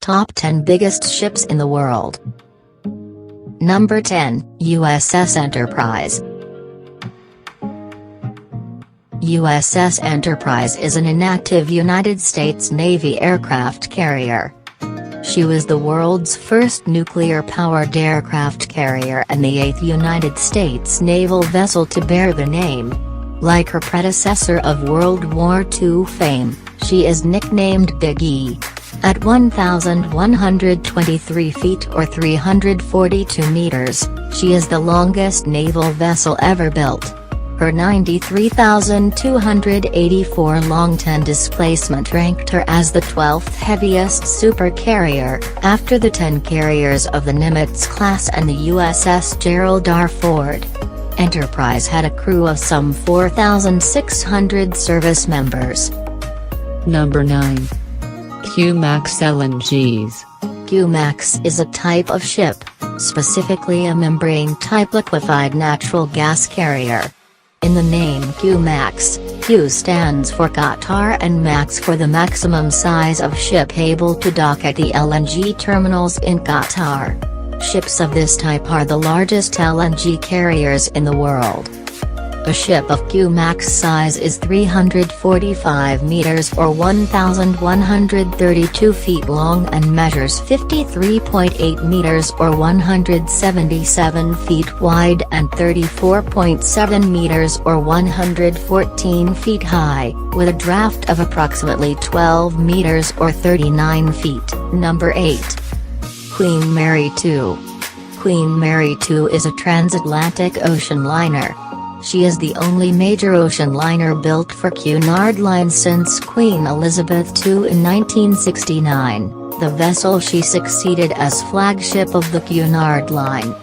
Top 10 Biggest Ships in the World. Number 10, USS Enterprise. USS Enterprise is an inactive United States Navy aircraft carrier. She was the world's first nuclear-powered aircraft carrier and the 8th United States naval vessel to bear the name. Like her predecessor of World War II fame, she is nicknamed Big E. At 1,123 feet or 342 meters, she is the longest naval vessel ever built. Her 93,284 long-ton displacement ranked her as the 12th heaviest supercarrier, after the 10 carriers of the Nimitz class and the USS Gerald R. Ford. Enterprise had a crew of some 4,600 service members. Number 9. QMAX LNGs. QMAX is a type of ship, specifically a membrane-type liquefied natural gas carrier. In the name QMAX, Q stands for Qatar and MAX for the maximum size of ship able to dock at the LNG terminals in Qatar. Ships of this type are the largest LNG carriers in the world. A ship of QMAX size is 345 meters or 1,132 feet long and measures 53.8 meters or 177 feet wide and 34.7 meters or 114 feet high, with a draft of approximately 12 meters or 39 feet. Number 8. Queen Mary II. Queen Mary II is a transatlantic ocean liner. She is the only major ocean liner built for Cunard Line since Queen Elizabeth II in 1969, the vessel she succeeded as flagship of the Cunard Line.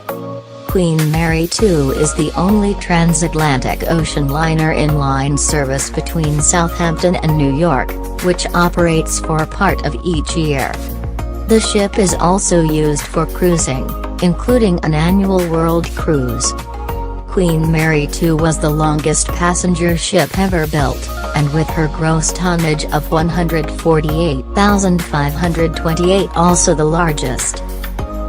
Queen Mary II is the only transatlantic ocean liner in line service between Southampton and New York, which operates for a part of each year. The ship is also used for cruising, including an annual world cruise. Queen Mary II was the longest passenger ship ever built, and with her gross tonnage of 148,528 also the largest.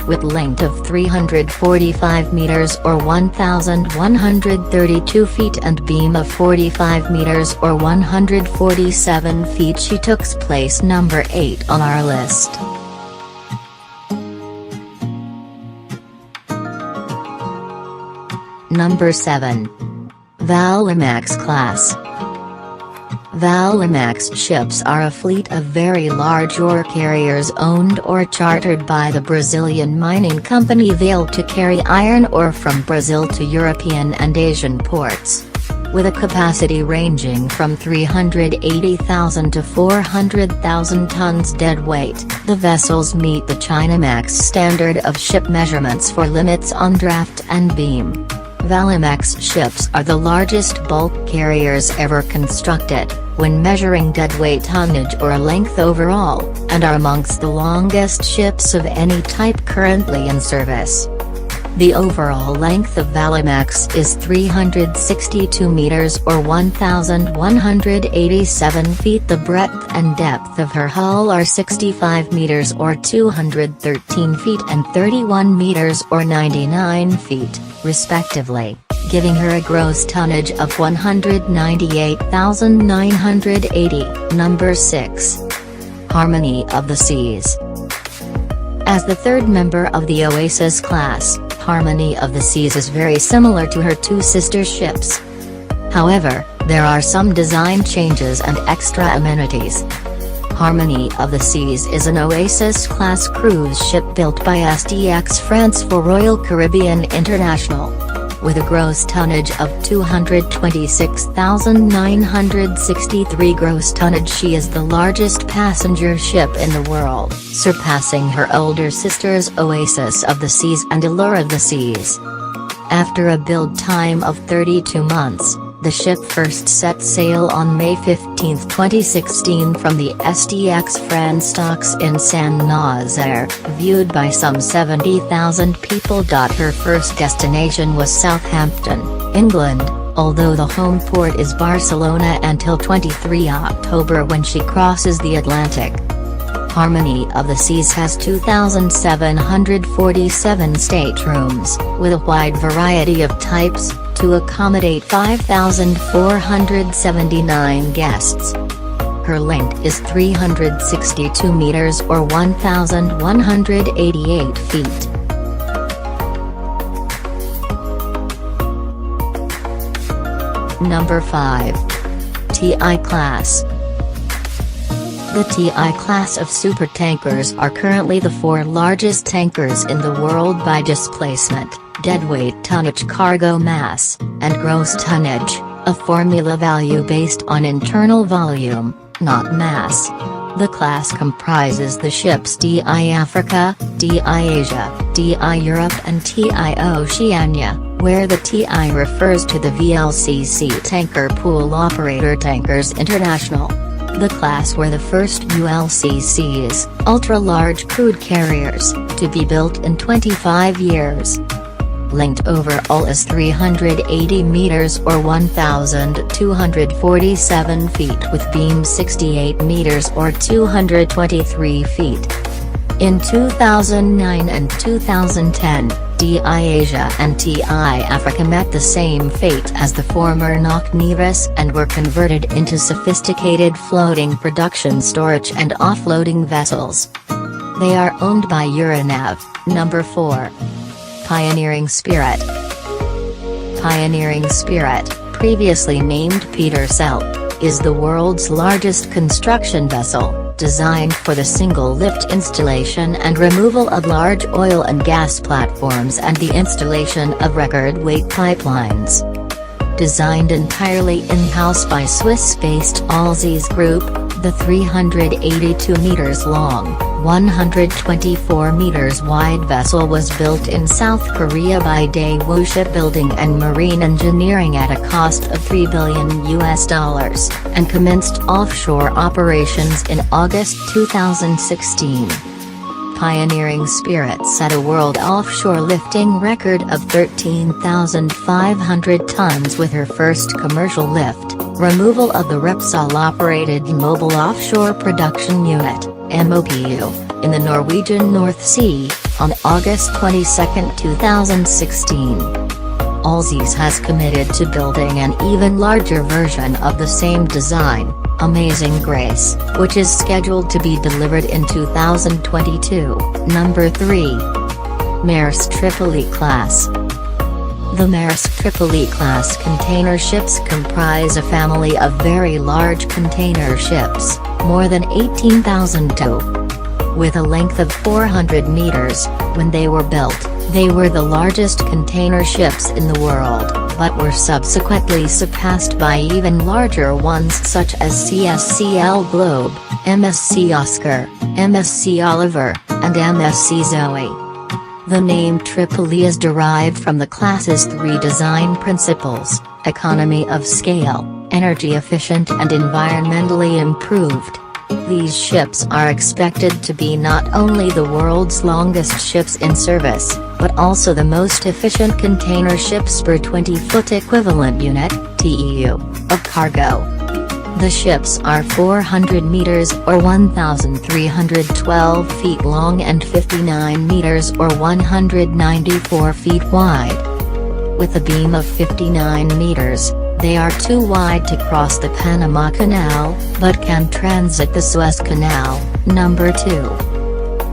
With length of 345 meters or 1,132 feet and beam of 45 meters or 147 feet, she took place number 8 on our list. Number 7. Valemax class. Valemax ships are a fleet of very large ore carriers owned or chartered by the Brazilian mining company Vale to carry iron ore from Brazil to European and Asian ports. With a capacity ranging from 380,000 to 400,000 tons deadweight, the vessels meet the Chinamax standard of ship measurements for limits on draft and beam. Valemax ships are the largest bulk carriers ever constructed, when measuring deadweight tonnage or length overall, and are amongst the longest ships of any type currently in service. The overall length of Valemax is 362 meters or 1,187 feet. The breadth and depth of her hull are 65 meters or 213 feet and 31 meters or 99 feet, respectively, giving her a gross tonnage of 198,980. Number 6. Harmony of the Seas. As the third member of the Oasis class, Harmony of the Seas is very similar to her two sister ships. However, there are some design changes and extra amenities. Harmony of the Seas is an Oasis-class cruise ship built by STX France for Royal Caribbean International. With a gross tonnage of 226,963 gross tonnage, she is the largest passenger ship in the world, surpassing her older sisters Oasis of the Seas and Allure of the Seas. After a build time of 32 months, the ship first set sail on May 15, 2016 from the STX France docks in Saint-Nazaire, viewed by some 70,000 people. Her first destination was Southampton, England, although the home port is Barcelona until 23 October when she crosses the Atlantic. Harmony of the Seas has 2,747 staterooms, with a wide variety of types, to accommodate 5,479 guests. Her length is 362 meters or 1,188 feet. Number 5. TI Class. The TI class of supertankers are currently the 4 largest tankers in the world by displacement, deadweight tonnage, cargo mass, and gross tonnage, a formula value based on internal volume, not mass. The class comprises the ships TI Africa, TI Asia, TI Europe and TI Oceania, where the TI refers to the VLCC Tanker Pool Operator Tankers International. The class were the first ULCCs, ultra-large crude carriers, to be built in 25 years. Length overall is 380 meters or 1,247 feet with beam 68 meters or 223 feet. In 2009 and 2010, TI Asia and TI Africa met the same fate as the former NOC Nevis and were converted into sophisticated floating production storage and offloading vessels. They are owned by Euronav. Number 4. Pioneering Spirit. Pioneering Spirit, previously named Peter Cell, is the world's largest construction vessel, designed for the single lift installation and removal of large oil and gas platforms and the installation of record-weight pipelines. Designed entirely in-house by Swiss-based Allseas Group, the 382 meters long, 124 meters wide vessel was built in South Korea by Daewoo Shipbuilding and Marine Engineering at a cost of $3 billion and commenced offshore operations in August 2016. Pioneering Spirit set a world offshore lifting record of 13,500 tons with her first commercial lift, removal of the Repsol-operated Mobile Offshore Production Unit, MOPU, in the Norwegian North Sea, on August 22, 2016. Allseas has committed to building an even larger version of the same design, Amazing Grace, which is scheduled to be delivered in 2022. Number 3. Maersk Tripoli Class. The Maersk Tripoli class container ships comprise a family of very large container ships, more than 18,000 TEU. With a length of 400 meters, when they were built, they were the largest container ships in the world, but were subsequently surpassed by even larger ones such as CSCL Globe, MSC Oscar, MSC Oliver, and MSC Zoe. The name Tripoli is derived from the class's 3 design principles: economy of scale, energy efficient and environmentally improved. These ships are expected to be not only the world's longest ships in service, but also the most efficient container ships per 20-foot equivalent unit (TEU) of cargo. The ships are 400 meters or 1,312 feet long and 59 meters or 194 feet wide. With a beam of 59 meters, they are too wide to cross the Panama Canal, but can transit the Suez Canal. Number 2.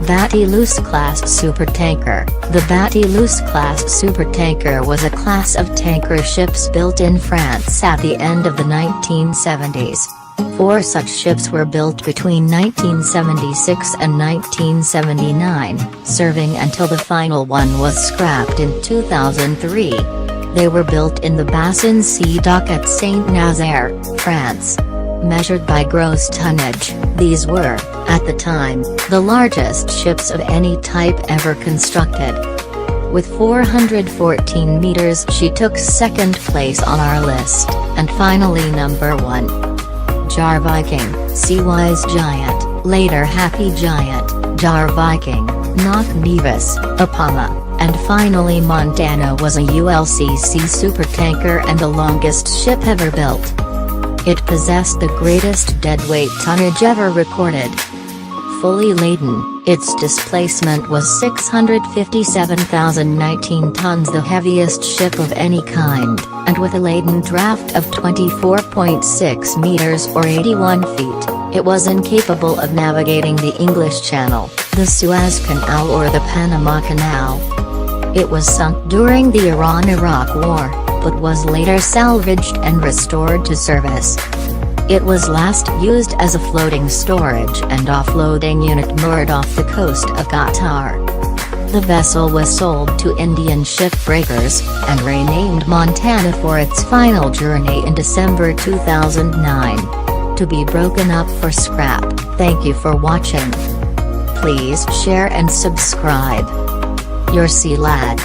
Batilus Class Supertanker. The Batilus Class Supertanker was a class of tanker ships built in France at the end of the 1970s. 4 such ships were built between 1976 and 1979, serving until the final one was scrapped in 2003. They were built in the Bassin Sea Dock at Saint-Nazaire, France. Measured by gross tonnage, these were, at the time, the largest ships of any type ever constructed. With 414 meters, she took second place on our list, and finally number 1. Jar Viking, Seawise Giant, later Happy Giant, Jar Viking, NOC Nevis, Apama, and finally Montana was a ULCC supertanker and the longest ship ever built. It possessed the greatest deadweight tonnage ever recorded. fully laden, its displacement was 657,019 tons, the heaviest ship of any kind, and with a laden draft of 24.6 meters or 81 feet, it was incapable of navigating the English Channel, the Suez Canal or the Panama Canal. It was sunk during the Iran-Iraq War, but was later salvaged and restored to service. It was last used as a floating storage and offloading unit moored off the coast of Qatar. The vessel was sold to Indian ship breakers, and renamed Montana for its final journey in December 2009. To be broken up for scrap. Thank you for watching. Please share and subscribe. Your Sea Lad.